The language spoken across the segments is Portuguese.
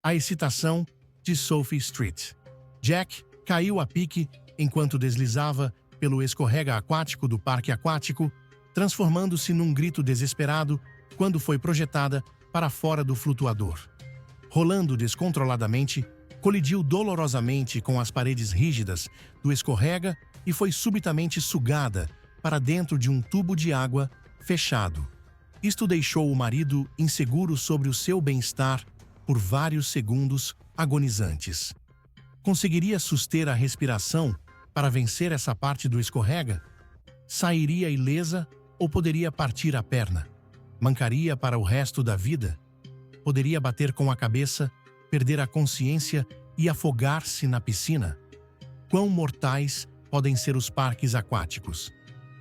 A excitação de Sophie Street. Jack caiu a pique enquanto deslizava pelo escorrega aquático do parque aquático, transformando-se num grito desesperado quando foi projetada para fora do flutuador. Rolando descontroladamente, colidiu dolorosamente com as paredes rígidas do escorrega e foi subitamente sugada para dentro de um tubo de água fechado. Isto deixou o marido inseguro sobre o seu bem-estar por vários segundos agonizantes. Conseguiria suster a respiração para vencer essa parte do escorrega? Sairia ilesa ou poderia partir a perna? Mancaria para o resto da vida? Poderia bater com a cabeça, perder a consciência e afogar-se na piscina? Quão mortais podem ser os parques aquáticos?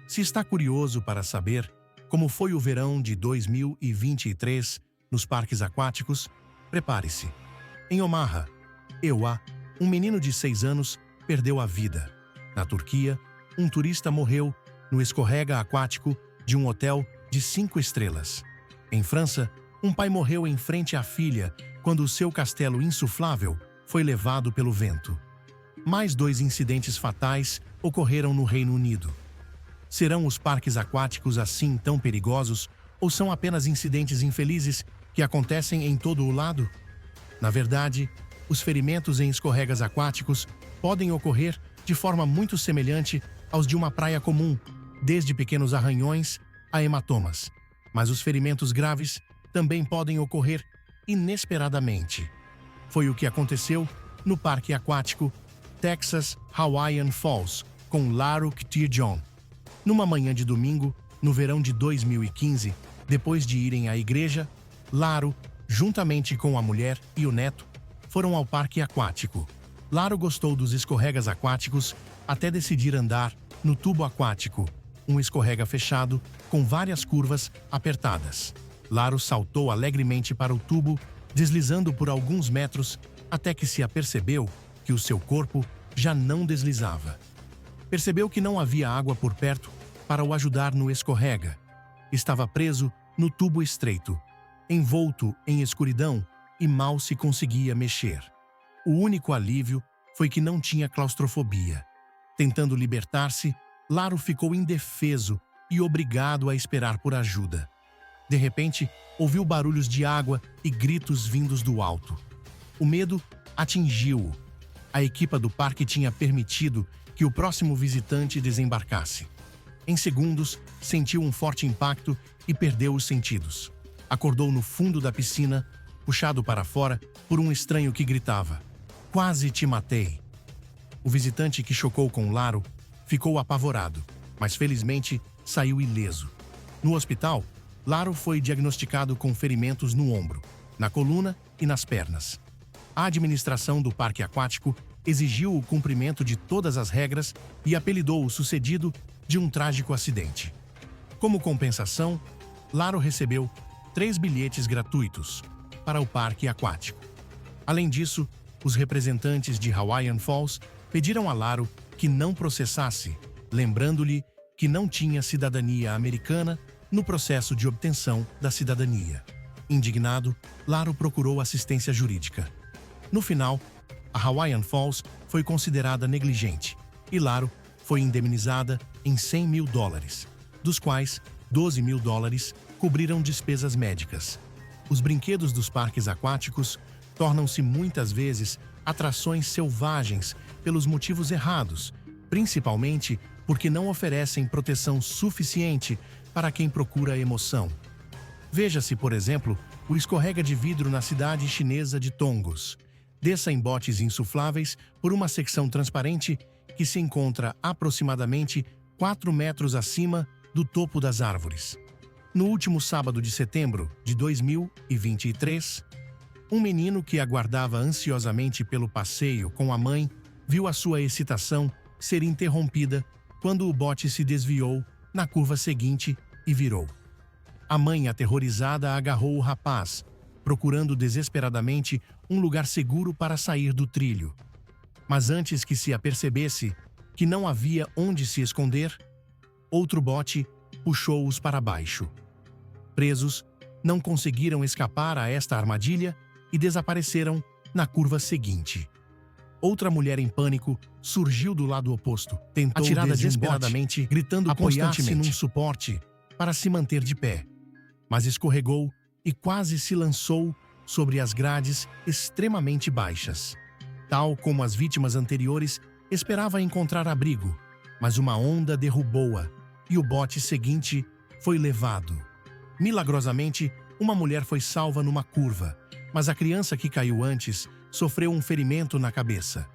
Se está curioso para saber como foi o verão de 2023 nos parques aquáticos, prepare-se. Em Omaha, EUA, um menino de 6 anos perdeu a vida. Na Turquia, um turista morreu no escorrega aquático de um hotel de 5 estrelas. Em França, um pai morreu em frente à filha quando o seu castelo insuflável foi levado pelo vento. Mais 2 incidentes fatais ocorreram no Reino Unido. Serão os parques aquáticos assim tão perigosos ou são apenas incidentes infelizes que acontecem em todo o lado? Na verdade, os ferimentos em escorregas aquáticos podem ocorrer de forma muito semelhante aos de uma praia comum, desde pequenos arranhões a hematomas. Mas os ferimentos graves também podem ocorrer inesperadamente. Foi o que aconteceu no parque aquático Texas Hawaiian Falls com Laru Ktirjon. Numa manhã de domingo, no verão de 2015, depois de irem à igreja, Laru, juntamente com a mulher e o neto, foram ao parque aquático. Laru gostou dos escorregas aquáticos até decidir andar no tubo aquático, um escorrega fechado com várias curvas apertadas. Laru saltou alegremente para o tubo, deslizando por alguns metros até que se apercebeu que o seu corpo já não deslizava. Percebeu que não havia água por perto para o ajudar no escorrega. Estava preso no tubo estreito, envolto em escuridão e mal se conseguia mexer. O único alívio foi que não tinha claustrofobia. Tentando libertar-se, Laru ficou indefeso e obrigado a esperar por ajuda. De repente, ouviu barulhos de água e gritos vindos do alto. O medo atingiu-o. A equipa do parque tinha permitido que o próximo visitante desembarcasse. Em segundos, sentiu um forte impacto e perdeu os sentidos. Acordou no fundo da piscina, puxado para fora por um estranho que gritava: "Quase te matei!" O visitante que chocou com Laru ficou apavorado, mas felizmente saiu ileso. No hospital, Laru foi diagnosticado com ferimentos no ombro, na coluna e nas pernas. A administração do parque aquático exigiu o cumprimento de todas as regras e apelidou o sucedido de um trágico acidente. Como compensação, Laru recebeu 3 bilhetes gratuitos para o parque aquático. Além disso, os representantes de Hawaiian Falls pediram a Laru que não processasse, lembrando-lhe que não tinha cidadania americana no processo de obtenção da cidadania. Indignado, Laru procurou assistência jurídica. No final, a Hawaiian Falls foi considerada negligente e Laru foi indenizada em $100 mil, dos quais $12 mil cobriram despesas médicas. Os brinquedos dos parques aquáticos tornam-se muitas vezes atrações selvagens pelos motivos errados, principalmente porque não oferecem proteção suficiente para quem procura emoção. Veja-se, por exemplo, o escorrega de vidro na cidade chinesa de Tongos. Desça em botes insufláveis por uma secção transparente que se encontra aproximadamente 4 metros acima do topo das árvores. No último sábado de setembro de 2023, um menino que aguardava ansiosamente pelo passeio com a mãe viu a sua excitação ser interrompida quando o bote se desviou na curva seguinte e virou. A mãe, aterrorizada, agarrou o rapaz, procurando desesperadamente um lugar seguro para sair do trilho. Mas antes que se apercebesse que não havia onde se esconder, outro bote puxou-os para baixo. Presos, não conseguiram escapar a esta armadilha e desapareceram na curva seguinte. Outra mulher em pânico surgiu do lado oposto, tentou atirada desesperadamente, gritando constantemente num suporte para se manter de pé, mas escorregou e quase se lançou sobre as grades extremamente baixas. Tal como as vítimas anteriores, esperava encontrar abrigo, mas uma onda derrubou-a e o bote seguinte foi levado. Milagrosamente, uma mulher foi salva numa curva, mas a criança que caiu antes sofreu um ferimento na cabeça.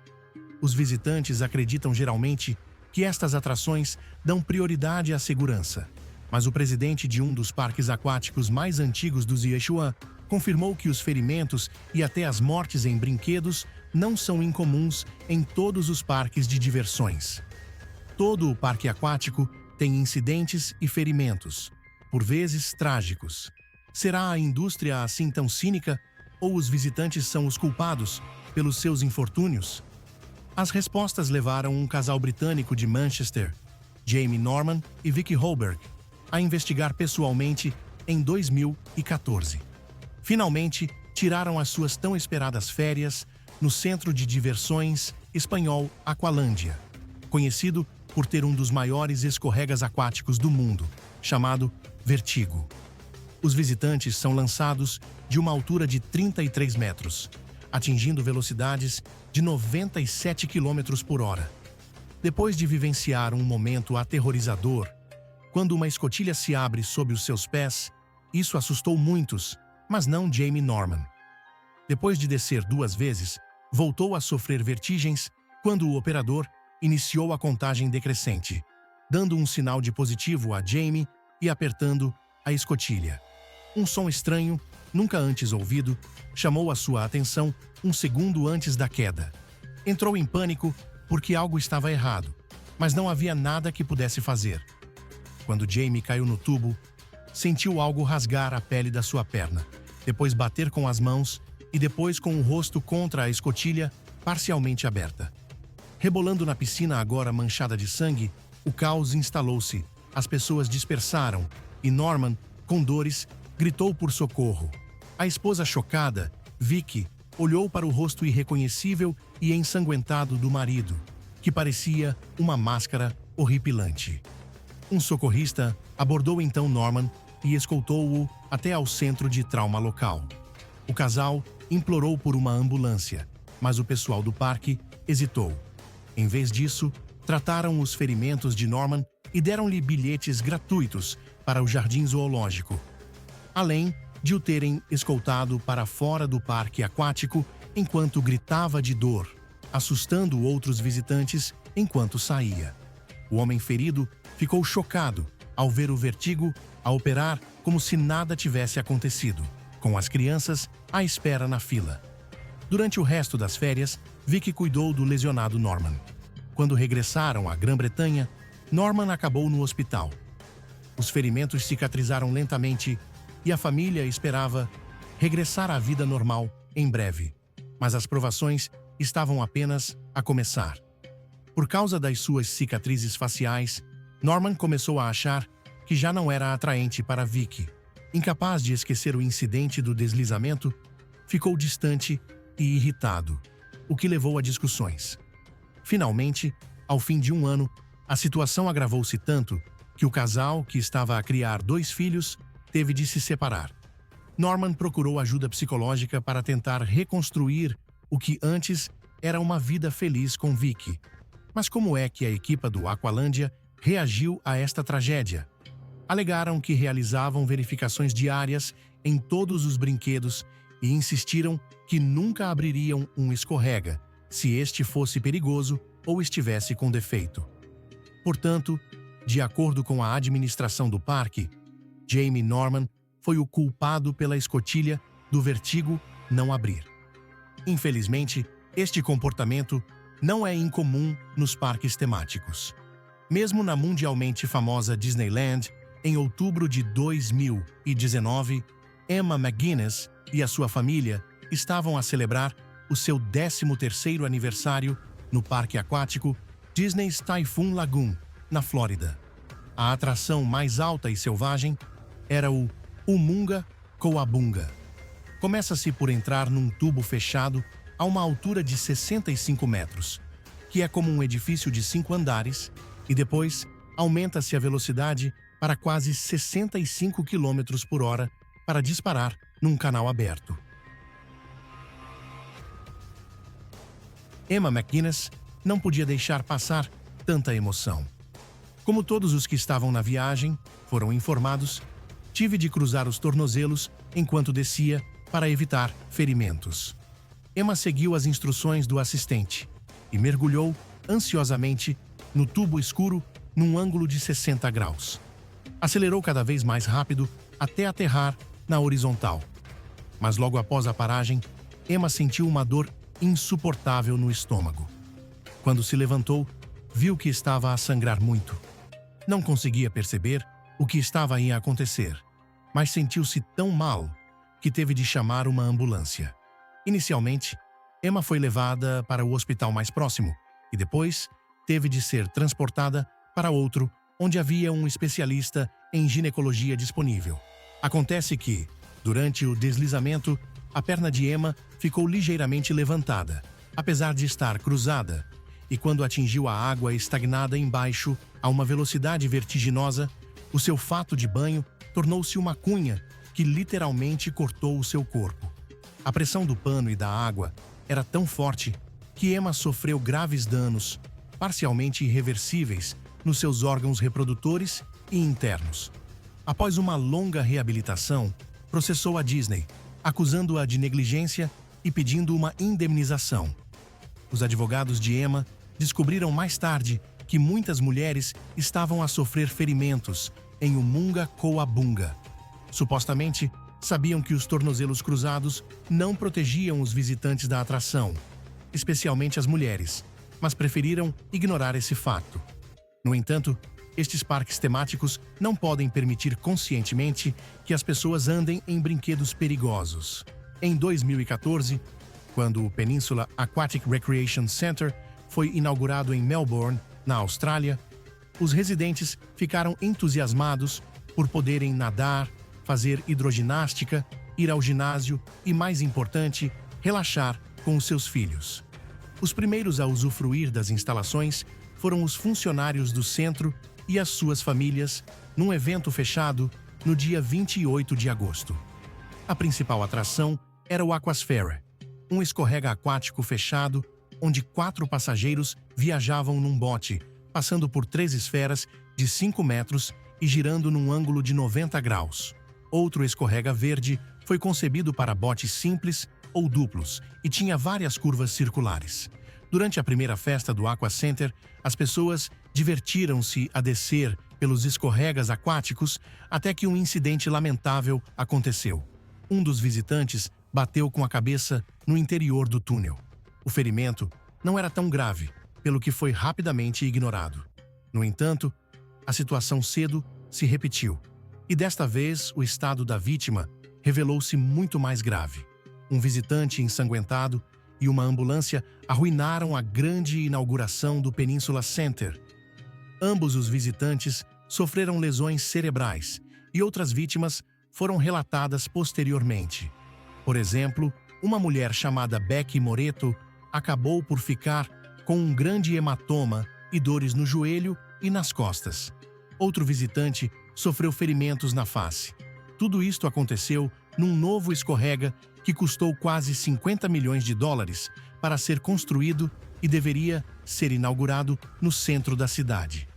Os visitantes acreditam geralmente que estas atrações dão prioridade à segurança, mas o presidente de um dos parques aquáticos mais antigos do Sichuan confirmou que os ferimentos e até as mortes em brinquedos não são incomuns em todos os parques de diversões. Todo o parque aquático tem incidentes e ferimentos, por vezes trágicos. Será a indústria assim tão cínica ou os visitantes são os culpados pelos seus infortúnios? As respostas levaram um casal britânico de Manchester, Jamie Norman e Vicky Holberg, a investigar pessoalmente em 2014. Finalmente, tiraram as suas tão esperadas férias no centro de diversões espanhol Aqualândia, conhecido por ter um dos maiores escorregas aquáticos do mundo, chamado Vertigo. Os visitantes são lançados de uma altura de 33 metros, atingindo velocidades de 97 km por hora. Depois de vivenciar um momento aterrorizador, quando uma escotilha se abre sob os seus pés, isso assustou muitos, mas não Jamie Norman. Depois de descer 2 vezes, voltou a sofrer vertigens quando o operador iniciou a contagem decrescente, dando um sinal de positivo a Jamie e apertando a escotilha. Um som estranho, nunca antes ouvido, chamou a sua atenção um segundo antes da queda. Entrou em pânico porque algo estava errado, mas não havia nada que pudesse fazer. Quando Jamie caiu no tubo, sentiu algo rasgar a pele da sua perna, depois bater com as mãos e depois com o rosto contra a escotilha parcialmente aberta. Rebolando na piscina agora manchada de sangue, o caos instalou-se, as pessoas dispersaram e Norman, com dores, gritou por socorro. A esposa chocada, Vicky, olhou para o rosto irreconhecível e ensanguentado do marido, que parecia uma máscara horripilante. Um socorrista abordou então Norman e escoltou-o até ao centro de trauma local. O casal implorou por uma ambulância, mas o pessoal do parque hesitou. Em vez disso, trataram os ferimentos de Norman e deram-lhe bilhetes gratuitos para o jardim zoológico, além de o terem escoltado para fora do parque aquático enquanto gritava de dor, assustando outros visitantes enquanto saía. O homem ferido ficou chocado ao ver o Vertigo a operar como se nada tivesse acontecido, com as crianças à espera na fila. Durante o resto das férias, Vicky cuidou do lesionado Norman. Quando regressaram à Grã-Bretanha, Norman acabou no hospital. Os ferimentos cicatrizaram lentamente e a família esperava regressar à vida normal em breve, mas as provações estavam apenas a começar. Por causa das suas cicatrizes faciais, Norman começou a achar que já não era atraente para Vicky. Incapaz de esquecer o incidente do deslizamento, ficou distante e irritado, o que levou a discussões. Finalmente, ao fim de 1 ano, a situação agravou-se tanto que o casal, que estava a criar 2 filhos, teve de se separar. Norman procurou ajuda psicológica para tentar reconstruir o que antes era uma vida feliz com Vicky. Mas como é que a equipe do Aqualândia reagiu a esta tragédia? Alegaram que realizavam verificações diárias em todos os brinquedos e insistiram que nunca abririam um escorrega se este fosse perigoso ou estivesse com defeito. Portanto, de acordo com a administração do parque, Jamie Norman foi o culpado pela escotilha do Vertigo não abrir. Infelizmente, este comportamento não é incomum nos parques temáticos. Mesmo na mundialmente famosa Disneyland, em outubro de 2019, Emma McGuinness e a sua família estavam a celebrar o seu 13º aniversário no parque aquático Disney's Typhoon Lagoon, na Flórida. A atração mais alta e selvagem era o Umunga Coabunga, Começa-se por entrar num tubo fechado a uma altura de 65 metros, que é como um edifício de 5 andares, e depois aumenta-se a velocidade para quase 65 km por hora para disparar num canal aberto. Emma McGuinness não podia deixar passar tanta emoção. Como todos os que estavam na viagem foram informados, tive de cruzar os tornozelos enquanto descia para evitar ferimentos. Emma seguiu as instruções do assistente e mergulhou ansiosamente no tubo escuro num ângulo de 60 graus. Acelerou cada vez mais rápido até aterrar na horizontal. Mas logo após a paragem, Emma sentiu uma dor insuportável no estômago. Quando se levantou, viu que estava a sangrar muito. Não conseguia perceber o que estava a acontecer, mas sentiu-se tão mal que teve de chamar uma ambulância. Inicialmente, Emma foi levada para o hospital mais próximo e depois teve de ser transportada para outro onde havia um especialista em ginecologia disponível. Acontece que, durante o deslizamento, a perna de Emma ficou ligeiramente levantada, apesar de estar cruzada, e quando atingiu a água estagnada embaixo a uma velocidade vertiginosa, o seu fato de banho tornou-se uma cunha que literalmente cortou o seu corpo. A pressão do pano e da água era tão forte que Emma sofreu graves danos, parcialmente irreversíveis, nos seus órgãos reprodutores e internos. Após uma longa reabilitação, processou a Disney, acusando-a de negligência e pedindo uma indemnização. Os advogados de Emma descobriram mais tarde que muitas mulheres estavam a sofrer ferimentos em Umunga Coabunga. Supostamente, sabiam que os tornozelos cruzados não protegiam os visitantes da atração, especialmente as mulheres, mas preferiram ignorar esse fato. No entanto, estes parques temáticos não podem permitir conscientemente que as pessoas andem em brinquedos perigosos. Em 2014, quando o Peninsula Aquatic Recreation Centre foi inaugurado em Melbourne, na Austrália, os residentes ficaram entusiasmados por poderem nadar, fazer hidroginástica, ir ao ginásio e, mais importante, relaxar com os seus filhos. Os primeiros a usufruir das instalações foram os funcionários do centro e as suas famílias, num evento fechado no dia 28 de agosto. A principal atração era o Aquasphere, um escorrega aquático fechado onde 4 passageiros viajavam num bote, passando por 3 esferas de 5 metros e girando num ângulo de 90 graus. Outro escorrega verde foi concebido para botes simples ou duplos e tinha várias curvas circulares. Durante a primeira festa do Aqua Center, as pessoas divertiram-se a descer pelos escorregas aquáticos até que um incidente lamentável aconteceu. Um dos visitantes bateu com a cabeça no interior do túnel. O ferimento não era tão grave, pelo que foi rapidamente ignorado. No entanto, a situação cedo se repetiu, e desta vez o estado da vítima revelou-se muito mais grave. Um visitante ensanguentado e uma ambulância arruinaram a grande inauguração do Peninsula Center. Ambos os visitantes sofreram lesões cerebrais e outras vítimas foram relatadas posteriormente. Por exemplo, uma mulher chamada Becky Moreto acabou por ficar com um grande hematoma e dores no joelho e nas costas. Outro visitante sofreu ferimentos na face. Tudo isto aconteceu num novo escorrega que custou quase 50 milhões de dólares para ser construído e deveria ser inaugurado no centro da cidade.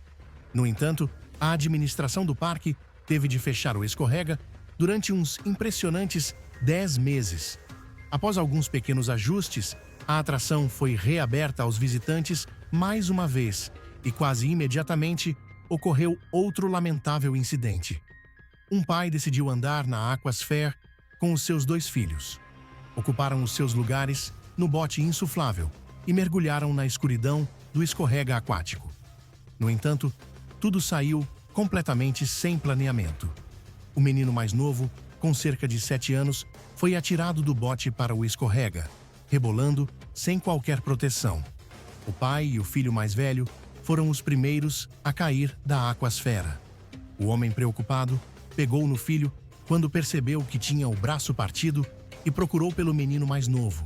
No entanto, a administração do parque teve de fechar o escorrega durante uns impressionantes 10 meses. Após alguns pequenos ajustes, a atração foi reaberta aos visitantes mais uma vez e quase imediatamente ocorreu outro lamentável incidente. Um pai decidiu andar na Aquasphere com os seus 2 filhos. Ocuparam os seus lugares no bote insuflável e mergulharam na escuridão do escorrega aquático. No entanto, tudo saiu completamente sem planeamento. O menino mais novo, com cerca de 7 anos, foi atirado do bote para o escorrega, rebolando sem qualquer proteção. O pai e o filho mais velho foram os primeiros a cair da aquasfera. O homem preocupado pegou no filho quando percebeu que tinha o braço partido e procurou pelo menino mais novo.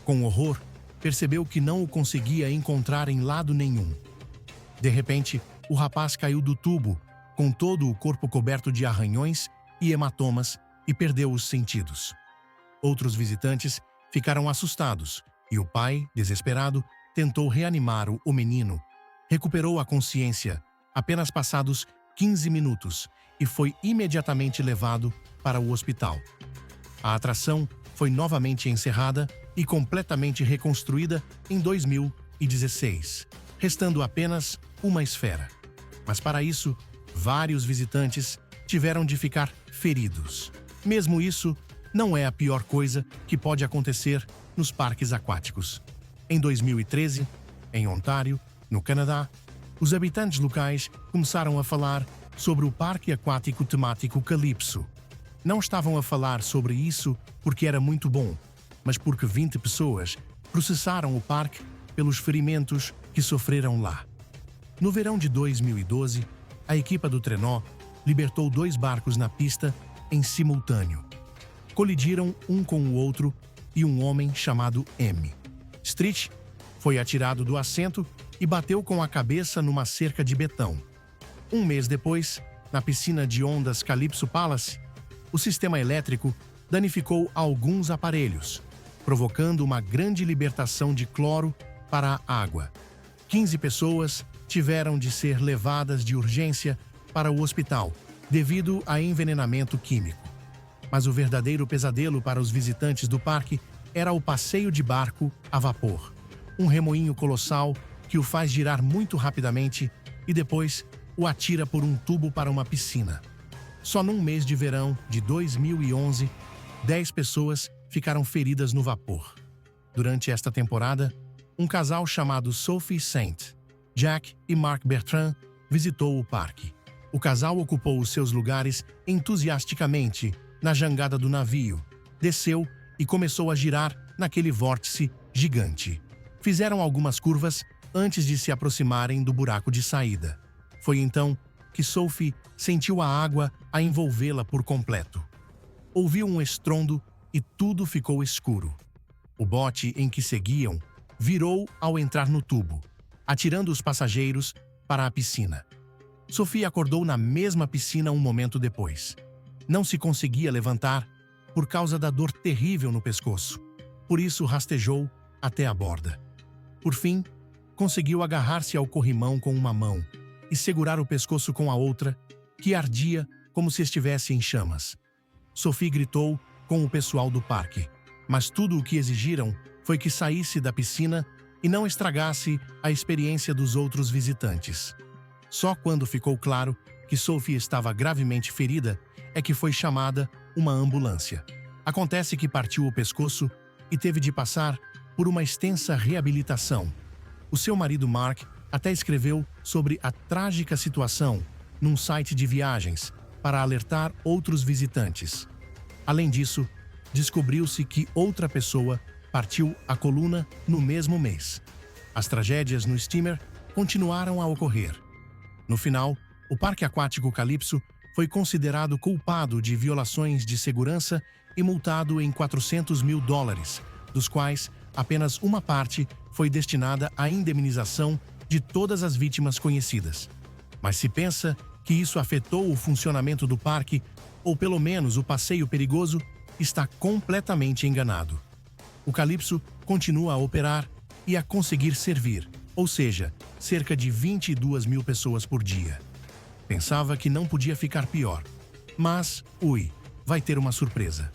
Com horror, percebeu que não o conseguia encontrar em lado nenhum. De repente, o rapaz caiu do tubo, com todo o corpo coberto de arranhões e hematomas, e perdeu os sentidos. Outros visitantes ficaram assustados, e o pai, desesperado, tentou reanimar o menino. Recuperou a consciência apenas passados 15 minutos e foi imediatamente levado para o hospital. A atração foi novamente encerrada e completamente reconstruída em 2016, restando apenas uma esfera. Mas para isso, vários visitantes tiveram de ficar feridos. Mesmo isso, não é a pior coisa que pode acontecer nos parques aquáticos. Em 2013, em Ontário, no Canadá, os habitantes locais começaram a falar sobre o parque aquático temático Calypso. Não estavam a falar sobre isso porque era muito bom, mas porque 20 pessoas processaram o parque pelos ferimentos que sofreram lá. No verão de 2012, a equipa do trenó libertou 2 barcos na pista em simultâneo. Colidiram um com o outro e um homem chamado M. Street foi atirado do assento e bateu com a cabeça numa cerca de betão. Um mês depois, na piscina de ondas Calypso Palace, o sistema elétrico danificou alguns aparelhos, provocando uma grande libertação de cloro para a água. 15 pessoas tiveram de ser levadas de urgência para o hospital devido a envenenamento químico. Mas o verdadeiro pesadelo para os visitantes do parque era o passeio de barco a vapor, um remoinho colossal que o faz girar muito rapidamente e depois o atira por um tubo para uma piscina. Só num mês de verão de 2011, 10 pessoas ficaram feridas no vapor. Durante esta temporada, um casal chamado Sophie Saint, Jack e Mark Bertrand, visitou o parque. O casal ocupou os seus lugares entusiasticamente na jangada do navio, desceu e começou a girar naquele vórtice gigante. Fizeram algumas curvas antes de se aproximarem do buraco de saída. Foi então que Sophie sentiu a água a envolvê-la por completo. Ouviu um estrondo e tudo ficou escuro. O bote em que seguiam virou ao entrar no tubo, atirando os passageiros para a piscina. Sophie acordou na mesma piscina um momento depois. Não se conseguia levantar por causa da dor terrível no pescoço. Por isso rastejou até a borda. Por fim, conseguiu agarrar-se ao corrimão com uma mão e segurar o pescoço com a outra, que ardia como se estivesse em chamas. Sophie gritou com o pessoal do parque, mas tudo o que exigiram foi que saísse da piscina e não estragasse a experiência dos outros visitantes. Só quando ficou claro que Sophie estava gravemente ferida é que foi chamada uma ambulância. Acontece que partiu o pescoço e teve de passar por uma extensa reabilitação. O seu marido Mark até escreveu sobre a trágica situação num site de viagens para alertar outros visitantes. Além disso, descobriu-se que outra pessoa partiu a coluna no mesmo mês. As tragédias no steamer continuaram a ocorrer. No final, o parque aquático Calypso foi considerado culpado de violações de segurança e multado em $400 mil, dos quais apenas uma parte foi destinada à indemnização de todas as vítimas conhecidas. Mas se pensa que isso afetou o funcionamento do parque, ou pelo menos o passeio perigoso, está completamente enganado. O Calypso continua a operar e a conseguir servir, ou seja, cerca de 22 mil pessoas por dia. Pensava que não podia ficar pior, mas, vai ter uma surpresa.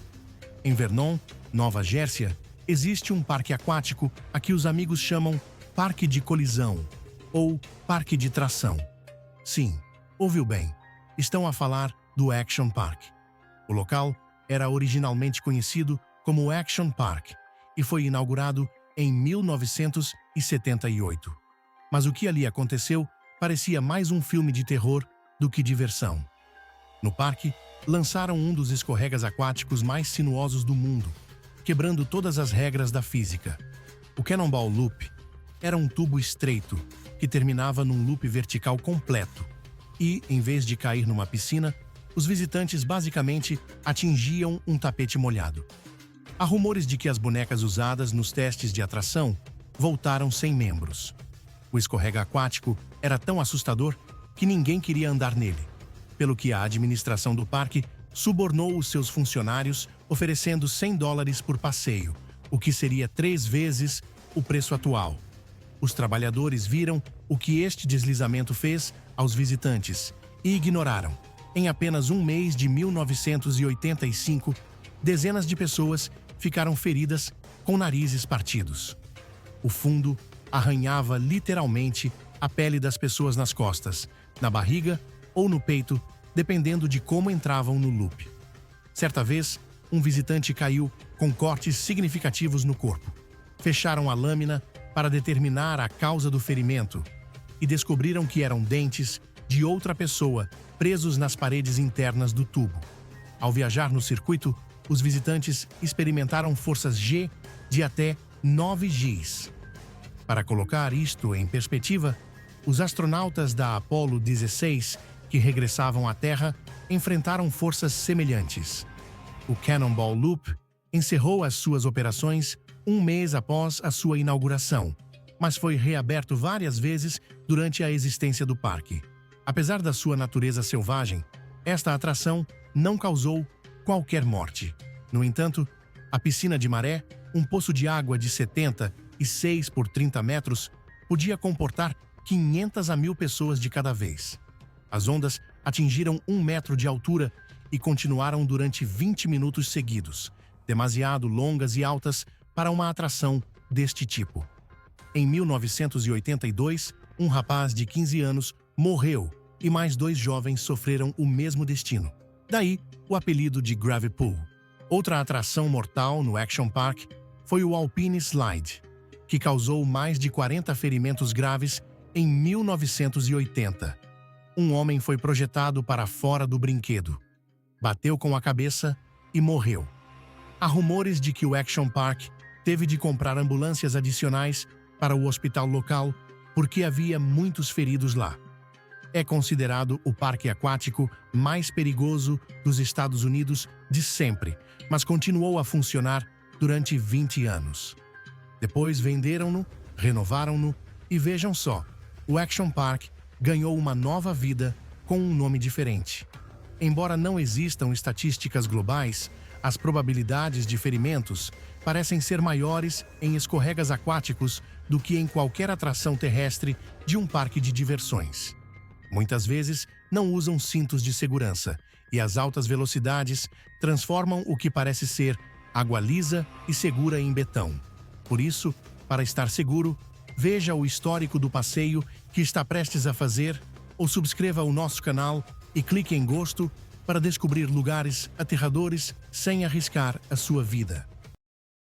Em Vernon, Nova Jersey, existe um parque aquático a que os amigos chamam Parque de Colisão ou Parque de Tração. Sim, ouviu bem, estão a falar do Action Park. O local era originalmente conhecido como Action Park e foi inaugurado em 1978. Mas o que ali aconteceu parecia mais um filme de terror do que diversão. No parque, lançaram um dos escorregas aquáticos mais sinuosos do mundo, quebrando todas as regras da física. O Cannonball Loop era um tubo estreito que terminava num loop vertical completo e, em vez de cair numa piscina, os visitantes basicamente atingiam um tapete molhado. Há rumores de que as bonecas usadas nos testes de atração voltaram sem membros. O escorrega aquático era tão assustador que ninguém queria andar nele, pelo que a administração do parque subornou os seus funcionários oferecendo $100 por passeio, o que seria 3 vezes o preço atual. Os trabalhadores viram o que este deslizamento fez aos visitantes e ignoraram. Em apenas um mês de 1985, dezenas de pessoas ficaram feridas com narizes partidos. O fundo arranhava literalmente a pele das pessoas nas costas, na barriga ou no peito, dependendo de como entravam no loop. Certa vez, um visitante caiu com cortes significativos no corpo. Fecharam a lâmina para determinar a causa do ferimento e descobriram que eram dentes de outra pessoa presos nas paredes internas do tubo. Ao viajar no circuito, os visitantes experimentaram forças G de até 9 Gs. Para colocar isto em perspectiva, os astronautas da Apollo 16, que regressavam à Terra, enfrentaram forças semelhantes. O Cannonball Loop encerrou as suas operações um mês após a sua inauguração, mas foi reaberto várias vezes durante a existência do parque. Apesar da sua natureza selvagem, esta atração não causou qualquer morte. No entanto, a piscina de maré, um poço de água de 76 por 30 metros, podia comportar 500 a 1.000 pessoas de cada vez. As ondas atingiram 1 metro de altura e continuaram durante 20 minutos seguidos, demasiado longas e altas para uma atração deste tipo. Em 1982, um rapaz de 15 anos morreu e mais 2 jovens sofreram o mesmo destino. Daí, o apelido de Gravity Pool. Outra atração mortal no Action Park foi o Alpine Slide, que causou mais de 40 ferimentos graves em 1980. Um homem foi projetado para fora do brinquedo, bateu com a cabeça e morreu. Há rumores de que o Action Park teve de comprar ambulâncias adicionais para o hospital local porque havia muitos feridos lá. É considerado o parque aquático mais perigoso dos Estados Unidos de sempre, mas continuou a funcionar durante 20 anos. Depois venderam-no, renovaram-no e vejam só, o Action Park ganhou uma nova vida com um nome diferente. Embora não existam estatísticas globais, as probabilidades de ferimentos parecem ser maiores em escorregas aquáticos do que em qualquer atração terrestre de um parque de diversões. Muitas vezes não usam cintos de segurança e as altas velocidades transformam o que parece ser água lisa e segura em betão. Por isso, para estar seguro, veja o histórico do passeio que está prestes a fazer ou subscreva o nosso canal e clique em gosto para descobrir lugares aterradores sem arriscar a sua vida.